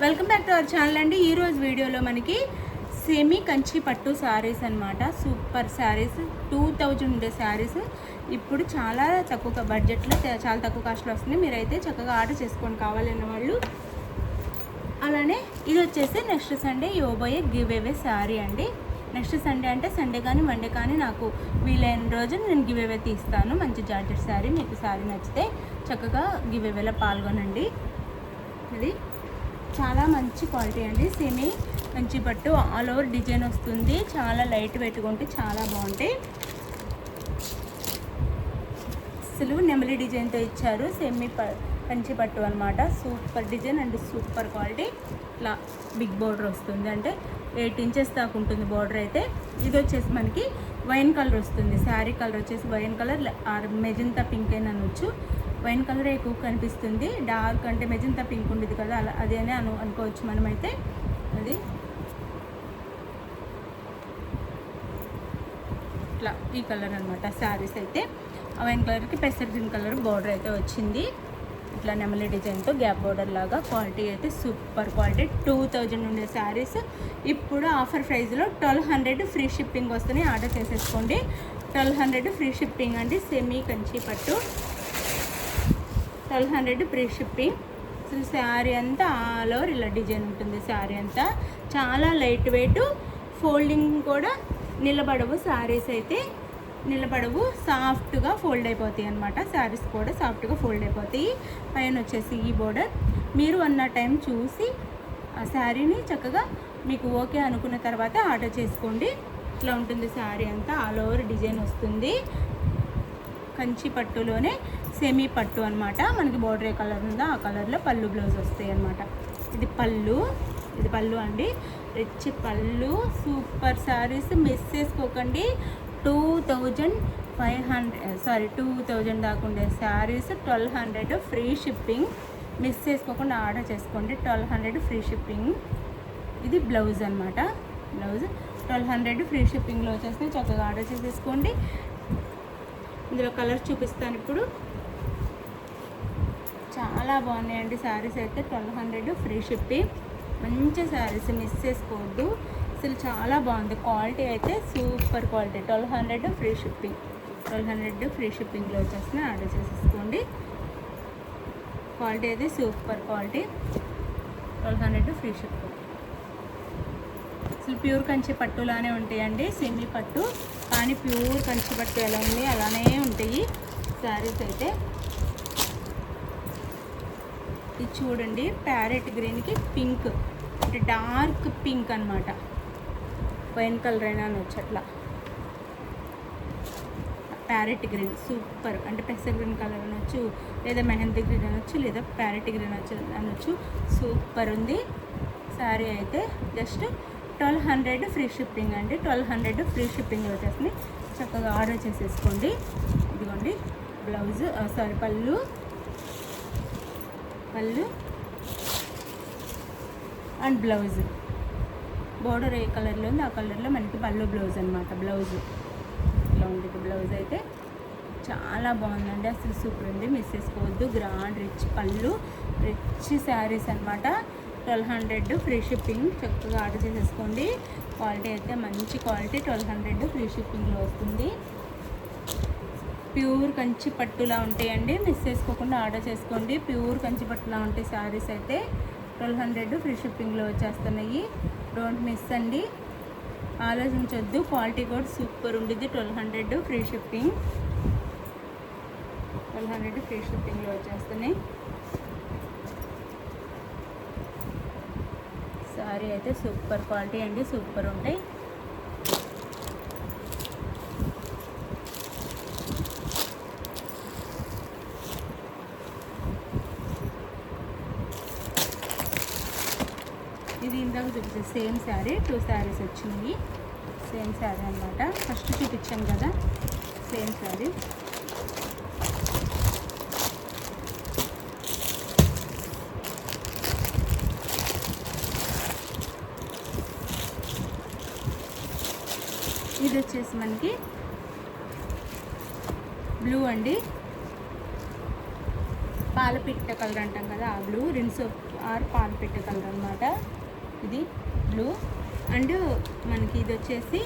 Welcome back to our channel అండి. ఈరోజు వీడియోలో మనకి సెమీ కంచి పట్టు శారీస్ అనమాట. సూపర్ శారీస్, 2000 ఉండే శారీస్ ఇప్పుడు చాలా తక్కువ బడ్జెట్లో చాలా తక్కువ కాస్ట్లో వస్తుంది. మీరైతే చక్కగా ఆర్డర్ చేసుకొని కావాలన్న వాళ్ళు. అలానే ఇది వచ్చేసి నెక్స్ట్ సండే ఇవ్వబోయే గివ్ అవే శారీ అండి. నెక్స్ట్ సండే అంటే సండే కానీ మండే కానీ నాకు వీలైన రోజు నేను గివ్ అవే తీస్తాను. మంచి జార్జెట్ శారీ, మీకు శారీ నచ్చితే చక్కగా గివ్ అవేలో పాల్గొనండి. ఇది చాలా మంచి క్వాలిటీ అండి. సెమీ కంచి పట్టు ఆల్ ఓవర్ డిజైన్ వస్తుంది. చాలా లైట్ పెట్టుకుంటే చాలా బాగుంటాయి. అసలు నెమలి డిజైన్తో ఇచ్చారు. సెమీ కంచి పట్టు అనమాట. Super design and super quality. ఇట్లా బిగ్ బోర్డర్ వస్తుంది, అంటే 8 ఇంచెస్ దాకా ఉంటుంది బోర్డర్ అయితే. ఇది వచ్చేసి మనకి వైన్ కలర్ వస్తుంది. శారీ కలర్ వచ్చేసి wine colour or magenta pink అని అనొచ్చు. వైన్ కలర్ ఎక్కువ కనిపిస్తుంది. డార్క్ అంటే మెజంతా పింక్ ఉండేది కదా, అలా అదే అని అనుకోవచ్చు మనమైతే. అది ఇట్లా ఈ కలర్ అనమాట శారీస్ అయితే. వైన్ కలర్కి పెసర్ గ్రీన్ కలర్ బార్డర్ అయితే వచ్చింది. ఇట్లా నెమలి డిజైన్తో గ్యాప్ బార్డర్ లాగా. క్వాలిటీ అయితే సూపర్ క్వాలిటీ. 2000 ఉండే శారీస్ ఇప్పుడు ఆఫర్ ప్రైస్లో 1200 ఫ్రీ షిప్పింగ్ వస్తున్నాయి. ఆర్డర్ చేసేసుకోండి. 1200 ఫ్రీ షిప్పింగ్ అండి. సెమీ కంచి పట్టు 1200 ఫ్రీ షిప్పింగ్. అసలు శారీ అంతా ఆల్ ఓవర్ ఇలా డిజైన్ ఉంటుంది. శారీ అంతా చాలా లైట్ వెయిట్, ఫోల్డింగ్ కూడా నిలబడవు. శారీస్ అయితే నిలబడవు, సాఫ్ట్గా ఫోల్డ్ అయిపోతాయి అనమాట. శారీస్ కూడా సాఫ్ట్గా ఫోల్డ్ అయిపోతాయి. పైన వచ్చేసి ఈ బోర్డర్. మీరు అన్న టైం చూసి ఆ శారీని చక్కగా మీకు ఓకే అనుకున్న తర్వాత ఆర్డర్ చేసుకోండి. ఇట్లా ఉంటుంది శారీ అంతా ఆల్ ఓవర్ డిజైన్ వస్తుంది. కంచి పట్టులోనే సెమీ పట్టు అనమాట. మనకి బోర్డర్ ఏ కలర్ ఉందో ఆ కలర్లో పళ్ళు బ్లౌజ్ వస్తాయి అనమాట. ఇది పళ్ళు అండి. రిచ్ పళ్ళు. సూపర్ శారీస్ మిస్ చేసుకోకండి. 2000 దాకా ఉండే శారీస్ 1200 ఫ్రీ షిప్పింగ్. మిస్ చేసుకోకుండా ఆర్డర్ చేసుకోండి. 1200 ఫ్రీ షిప్పింగ్. ఇది బ్లౌజ్ అనమాట. బ్లౌజ్ 1200 ఫ్రీ షిప్పింగ్లో వచ్చేస్తే చక్కగా ఆర్డర్ చేసేసుకోండి. ఇందులో కలర్స్ చూపిస్తాను ఇప్పుడు. చాలా బాగున్నాయండి శారీస్ అయితే. 1200 ఫ్రీ షిప్పింగ్. మంచి శారీస్, మిస్ చేసుకోవద్దు. అసలు చాలా బాగుంది. క్వాలిటీ అయితే super quality. 1200 free shipping. 1200 free షిప్పింగ్లో వచ్చేసిన ఆర్డర్ చేసేసుకోండి. క్వాలిటీ అయితే సూపర్ క్వాలిటీ. 1200 free shipping. అసలు ప్యూర్ కంచి పట్టులానే ఉంటాయండి. సెమీ పట్టు కానీ ప్యూర్ కంచి పట్టు ఎలా ఉంది అలానే ఉంటాయి శారీస్ అయితే. ఇది చూడండి, ప్యారెట్ గ్రీన్కి పింక్, అంటే డార్క్ పింక్ అనమాట. వైన్ కలర్ అయినా అనొచ్చు. అట్లా ప్యారెట్ గ్రీన్ సూపర్, అంటే పెసర్ గ్రీన్ కలర్ అనొచ్చు, లేదా మెహందీ గ్రీన్ అనొచ్చు, లేదా ప్యారెట్ గ్రీన్ అనొచ్చు. సూపర్ ఉంది శారీ అయితే. జస్ట్ 1200 ఫ్రీ షిప్పింగ్ అండి. 1200 ఫ్రీ షిప్పింగ్ వచ్చేసి చక్కగా ఆర్డర్ చేసేసుకోండి. ఇదిగోండి బ్లౌజ్, పళ్ళు అండ్ బ్లౌజ్. బోర్డర్ ఏ కలర్లో ఉంది ఆ కలర్లో మనకి పళ్ళు బ్లౌజ్ అనమాట. బ్లౌజ్ ఇలా ఉంటుంది. బ్లౌజ్ అయితే చాలా బాగుందండి. అసలు సూపర్ ఉంది, మిస్ చేసుకోవద్దు. గ్రాండ్ రిచ్ పళ్ళు, రిచ్ శారీస్ అనమాట. 1200 ఫ్రీ షిప్పింగ్. చక్కగా ఆర్డర్ చేసేసుకోండి. క్వాలిటీ అయితే మంచి క్వాలిటీ. 1200 ఫ్రీ షిప్పింగ్లో వస్తుంది. ప్యూర్ కంచి పట్టులా ఉంటాయండి. మిస్ చేసుకోకుండా ఆర్డర్ చేసుకోండి. ప్యూర్ కంచి పట్టులా ఉంటాయి శారీస్ అయితే. 1200 ఫ్రీ షిప్పింగ్లో వచ్చేస్తున్నాయి. డోంట్ మిస్ అండి, ఆలోచించొద్దు. క్వాలిటీ కూడా సూపర్ ఉండేది. 1200 ఫ్రీ షిప్పింగ్. 1200 ఫ్రీ షిప్పింగ్లో వచ్చేస్తున్నాయి. శారీ అయితే సూపర్ క్వాలిటీ అండి. సూపర్ ఉంటాయి. ఇది ఇందాక చూపించాను సేమ్ శారీ. 2 శారీస్ వచ్చినాయి. సేమ్ శారీ అనమాట. ఫస్ట్ చూపించాను కదా, సేమ్ శారీ. ఇది వచ్చేసి మనకి బ్లూ అండి. పాలపిట్ట కలర్ అంటాం కదా, ఆ బ్లూ. రిన్స్ ఆర్ పాల్పిట్ట కలర్ అనమాట. ఇది బ్లూ అండ్ మనకి ఇది వచ్చేసి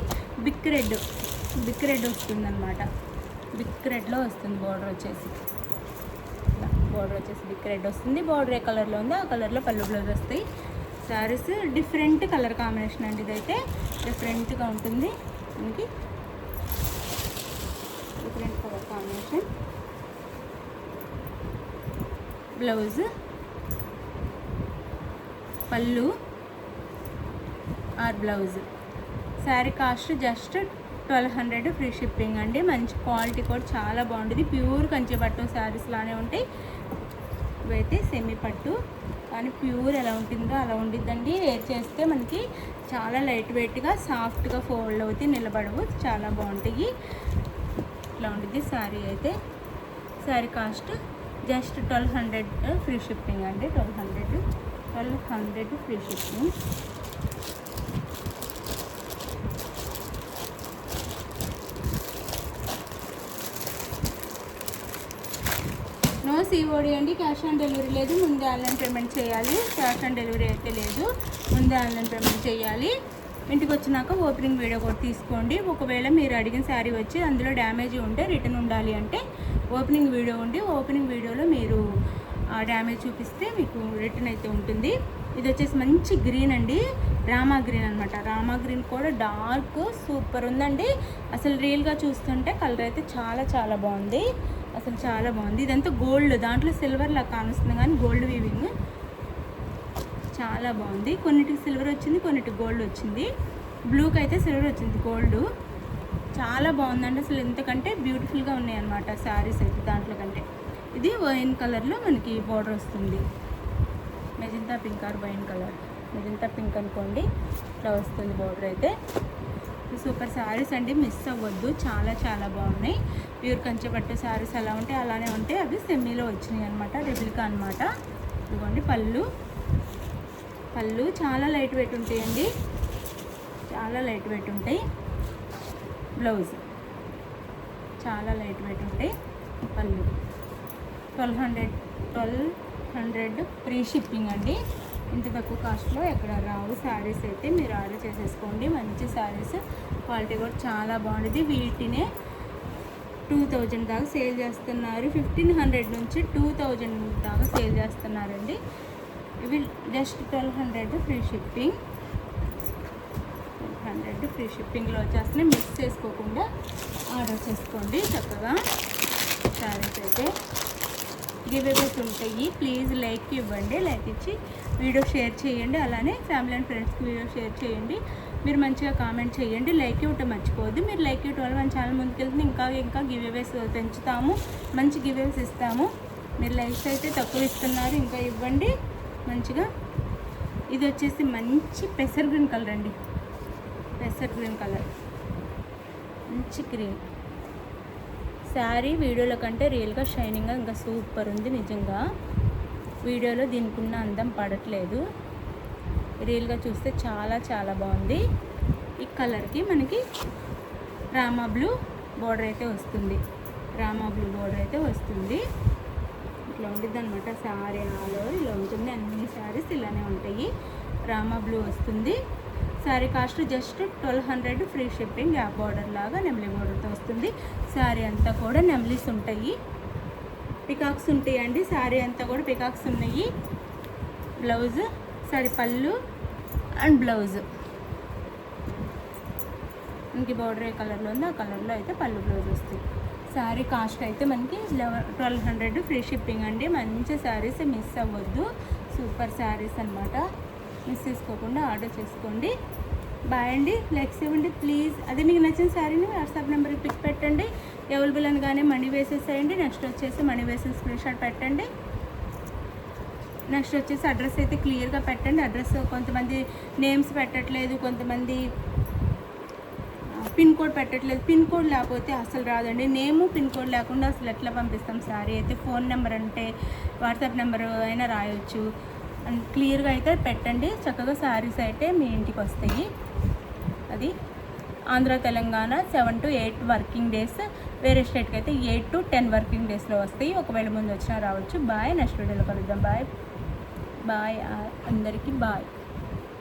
బిక్ రెడ్ వస్తుంది అనమాట. బిక్ రెడ్లో వస్తుంది బార్డర్ వచ్చేసి బిక్ రెడ్ వస్తుంది. బార్డర్ ఏ కలర్లో ఉందో ఆ కలర్లో పళ్ళు బ్లౌజ్ వస్తాయి. శారీస్ డిఫరెంట్ కలర్ కాంబినేషన్ అండి. ఇదైతే డిఫరెంట్గా ఉంటుంది మనకి, డిఫరెంట్ కలర్ కాంబినేషన్. బ్లౌజ్, పళ్ళు are blouse. Sari cost just 1200 free shipping అండి. మంచి క్వాలిటీ కూడా చాలా బాగుంటుంది. ప్యూర్ కంచి పట్టు శారీస్ లానే ఉంటాయి. ఇవైతే సెమీ పట్టు కానీ ప్యూర్ ఎలా ఉంటుందో అలా ఉండిద్దండి. వేర్ చేస్తే మనకి చాలా లైట్ వెయిట్గా సాఫ్ట్గా ఫోల్డ్ అవుతాయి, నిలబడవు, చాలా బాగుంటాయి. ఇట్లా ఉంటుంది శారీ అయితే. Sari cost just 1200 free shipping అండి. 1200 ఫ్రీ షిప్పింగ్. నో సిఓడి అండి, క్యాష్ ఆన్ డెలివరీ లేదు. ముందే ఆన్లైన్ పేమెంట్ చేయాలి. క్యాష్ ఆన్ డెలివరీ అయితే లేదు, ముందే ఆన్లైన్ పేమెంట్ చేయాలి. ఇంటికి వచ్చినాక ఓపెనింగ్ వీడియో కూడా తీసుకోండి. ఒకవేళ మీరు అడిగిన శారీ వచ్చి అందులో డ్యామేజ్ ఉంటే రిటర్న్ ఉండాలి అంటే ఓపెనింగ్ వీడియో ఉండి ఓపెనింగ్ వీడియోలో మీరు ఆ డ్యామేజ్ చూపిస్తే మీకు రిటర్న్ అయితే ఉంటుంది. ఇది వచ్చేసి మంచి గ్రీన్ అండి, రామా గ్రీన్ అనమాట. రామా గ్రీన్ కూడా డార్క్ సూపర్ ఉందండి. అసలు రియల్గా చూస్తుంటే కలర్ అయితే చాలా చాలా బాగుంది, అసలు చాలా బాగుంది. ఇదంతా గోల్డ్, దాంట్లో సిల్వర్ లా కానుస్తుంది కానీ గోల్డ్ వీవింగ్ చాలా బాగుంది. కొన్నిటికి సిల్వర్ వచ్చింది, కొన్నిటికి గోల్డ్ వచ్చింది. బ్లూకి అయితే సిల్వర్ వచ్చింది, గోల్డ్ చాలా బాగుందండి. అసలు ఎంతకంటే బ్యూటిఫుల్గా ఉన్నాయి అన్నమాట శారీస్ అయితే దాంట్లో కంటే. ఇది వైన్ కలర్లో మనకి బార్డర్ వస్తుంది. Magenta pink are wine colour, magenta pink అనుకోండి, ఇట్లా వస్తుంది బార్డర్ అయితే. సూపర్ శారీస్ అండి, మిస్ అవ్వద్దు, చాలా చాలా బాగున్నాయి. ప్యూర్ కంచి పట్టు శారీస్ ఎలా ఉంటాయి అలానే ఉంటాయి. అవి సెమీలో వచ్చినాయి అనమాట, రెప్లికా అనమాట. ఇదిగోండి పళ్ళు చాలా లైట్ వెయిట్ ఉంటాయండి, చాలా లైట్ వెయిట్ ఉంటాయి. బ్లౌజ్ చాలా లైట్ వెయిట్ ఉంటాయి. పళ్ళు 1200 ఫ్రీ షిప్పింగ్ అండి. ఇంత తక్కువ కాస్ట్లో ఎక్కడ రావు శారీస్ అయితే. మీరు ఆర్డర్ చేసేసుకోండి. మంచి శారీస్, క్వాలిటీ కూడా చాలా బాగుంటుంది. వీటినే 2000 దాకా సేల్ చేస్తున్నారు. 1500 నుంచి 2000 దాకా సేల్ చేస్తున్నారండి. ఇవి జస్ట్ 1200 ఫ్రీ షిప్పింగ్. 1200 ఫ్రీ షిప్పింగ్లో వచ్చేస్తున్నాయి. మిస్ చేసుకోకుండా ఆర్డర్ చేసుకోండి చక్కగా. శారీస్ అయితే గివేవేస్ ఉంటాయి. ప్లీజ్ లైక్ ఇవ్వండి, లైక్ ఇచ్చి వీడియో షేర్ చేయండి. అలానే ఫ్యామిలీ అండ్ ఫ్రెండ్స్కి వీడియో షేర్ చేయండి. మీరు మంచిగా కామెంట్ చేయండి. లైక్ ఇవ్వటం మర్చిపోవద్దు. మీరు లైక్ ఇవ్వటం వల్ల మన ఛానల్ ముందుకెళ్తుంది. ఇంకా గివేవేస్ పెంచుతాము, మంచి గివేవేస్ ఇస్తాము. మీరు లైక్స్ అయితే తక్కువ ఇస్తున్నారు, ఇంకా ఇవ్వండి మంచిగా. ఇది వచ్చేసి మంచి పెసర్ గ్రీన్ కలర్ అండి, పెసర్ గ్రీన్ కలర్, మంచి గ్రీన్ శారీ. వీడియోలో కంటే రియల్గా షైనింగ్గా ఇంకా సూపర్ ఉంది. నిజంగా వీడియోలో దీనికి ఉన్న అందం పడట్లేదు, రియల్గా చూస్తే చాలా చాలా బాగుంది. ఈ కలర్కి మనకి రామా బ్లూ బార్డర్ అయితే వస్తుంది, రామా బ్లూ బార్డర్ అయితే వస్తుంది. ఇట్లా ఉంటుంది అనమాట శారీ. ఆలో ఇలా ఉంటుంది, అన్ని శారీస్ ఇలానే ఉంటాయి. రామా బ్లూ వస్తుంది. Sari cost just 1200 free shipping. Gap border లాగా నెమలి బార్డర్తో వస్తుంది. శారీ అంతా కూడా నెమలీస్ ఉంటాయి, పికాక్స్ ఉంటాయండి. శారీ అంతా కూడా పికాక్స్ ఉన్నాయి. బ్లౌజ్, సారీ పళ్ళు అండ్ బ్లౌజ్. ఇంక బార్డర్ ఏ కలర్లో ఉందో ఆ కలర్లో అయితే పళ్ళు బ్లౌజ్ వస్తుంది. శారీ కాస్ట్ అయితే మనకి 1200 ఫ్రీ షిప్పింగ్ అండి. మంచి శారీస్, మిస్ అవ్వద్దు. సూపర్ శారీస్ అనమాట, మిస్ చేసుకోకుండా ఆర్డర్ చేసుకోండి. బాయ్ అండి. లైక్స్ ఇవ్వండి ప్లీజ్. అదే మీకు నచ్చిన శారీని వాట్సాప్ నెంబర్కి పిక్ పెట్టండి. అవైలబుల్ అనగానే మనీ వేసేసేయండి. నెక్స్ట్ వచ్చేసి మనీ వేసిన స్క్రీన్ షాట్ పెట్టండి. నెక్స్ట్ వచ్చేసి అడ్రస్ అయితే క్లియర్గా పెట్టండి. అడ్రస్ కొంతమంది నేమ్స్ పెట్టట్లేదు, కొంతమంది పిన్ కోడ్ పెట్టట్లేదు. పిన్ కోడ్ లేకపోతే అసలు రాదండి. నేము పిన్ కోడ్ లేకుండా అసలు ఎట్లా పంపిస్తాం శారీ అయితే. ఫోన్ నెంబర్ అంటే వాట్సాప్ నెంబర్ అయినా రాయొచ్చు. అండ్ క్లియర్గా అయితే పెట్టండి. చక్కగా శారీస్ అయితే మీ ఇంటికి వస్తాయి. అది Andhra Telangana 7 to 8 working days, వేరే స్టేట్కి అయితే 8 to 10 వర్కింగ్ డేస్లో వస్తాయి. ఒకవేళ ముందు వచ్చినా రావచ్చు. బాయ్. నెక్స్ట్ వీడియోలో కలుద్దాం. బాయ్. బాయ్ అందరికీ బాయ్.